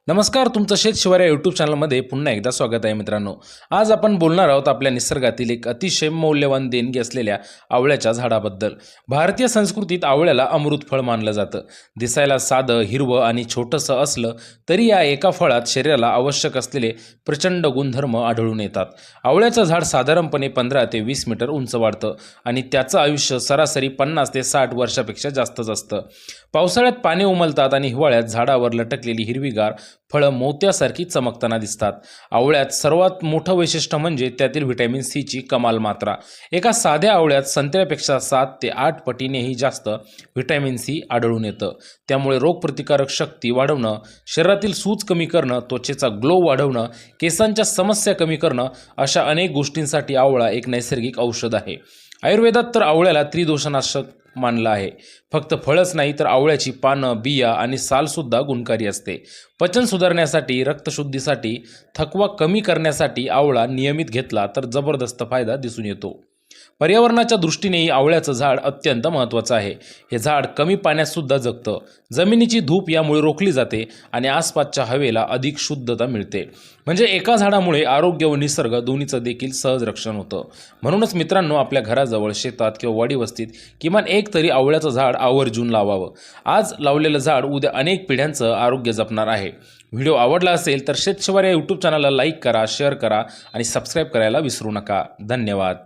नमस्कार, तुमचं शेत शिवार या यूट्यूब चॅनलमध्ये पुन्हा एकदा स्वागत आहे मित्रांनो। आज आपण बोलणार आहोत आपल्या निसर्गातील एक अतिशय मौल्यवान देणगी असलेल्या आवळ्याच्या झाडाबद्दल। भारतीय संस्कृतीत आवळ्याला अमृत फळ मानलं जातं। दिसायला साधं, हिरवं आणि छोटंसं असलं तरी या एका फळात शरीराला आवश्यक असलेले प्रचंड गुणधर्म आढळून येतात। आवळ्याचं झाड साधारणपणे 15 ते 20 मीटर उंच वाढतं आणि त्याचं आयुष्य सरासरी 50 ते 60 वर्षापेक्षा जास्तच असतं। पावसाळ्यात पाने उमलतात आणि हिवाळ्यात झाडावर लटकलेली हिरवीगार फळं मोत्यासारखी चमकताना दिसतात। आवळ्यात सर्वात मोठं वैशिष्ट्य म्हणजे त्यातील व्हिटॅमिन सी ची कमाल मात्रा। एका साध्या आवळ्यात संत्र्यापेक्षा 7 ते 8 पटीनेही जास्त व्हिटॅमिन सी आढळून येतं। त्यामुळे रोगप्रतिकारक शक्ती वाढवणं, शरीरातील सूज कमी करणं, त्वचेचा ग्लो वाढवणं, केसांच्या समस्या कमी करणं अशा अनेक गोष्टींसाठी आवळा एक नैसर्गिक औषध आहे। आयुर्वेदात तर आवळ्याला त्रिदोषनाशक मानलं आहे। फक्त फळच नाही तर आवळ्याची पानं, बिया आणि सालसुद्धा गुणकारी असते। पचन सुधारण्यासाठी, रक्तशुद्धीसाठी, थकवा कमी करण्यासाठी आवळा नियमित घेतला तर जबरदस्त फायदा दिसून येतो। पर्यावरणाच्या दृष्टीनेही आवळ्याचं झाड अत्यंत महत्त्वाचं आहे। हे झाड कमी पाण्यात सुद्धा जगतं। जमिनीची धूप यामुळे रोखली जाते आणि आसपासच्या हवेला अधिक शुद्धता मिळते। म्हणजे एका झाडामुळे आरोग्य व निसर्ग दोन्हीचं देखील सहज रक्षण होतं। म्हणूनच मित्रांनो, आपल्या घराजवळ, शेतात किंवा वाडी वस्तीत किमान एक तरी आवळ्याचं झाड आवर्जून लावावं। आज लावलेलं झाड उद्या अनेक पिढ्यांचं आरोग्य जपणार आहे। व्हिडिओ आवडला असेल तर शेत शिवार या यूट्यूब चॅनलला लाईक करा, शेअर करा आणि सबस्क्राईब करायला विसरू नका। धन्यवाद।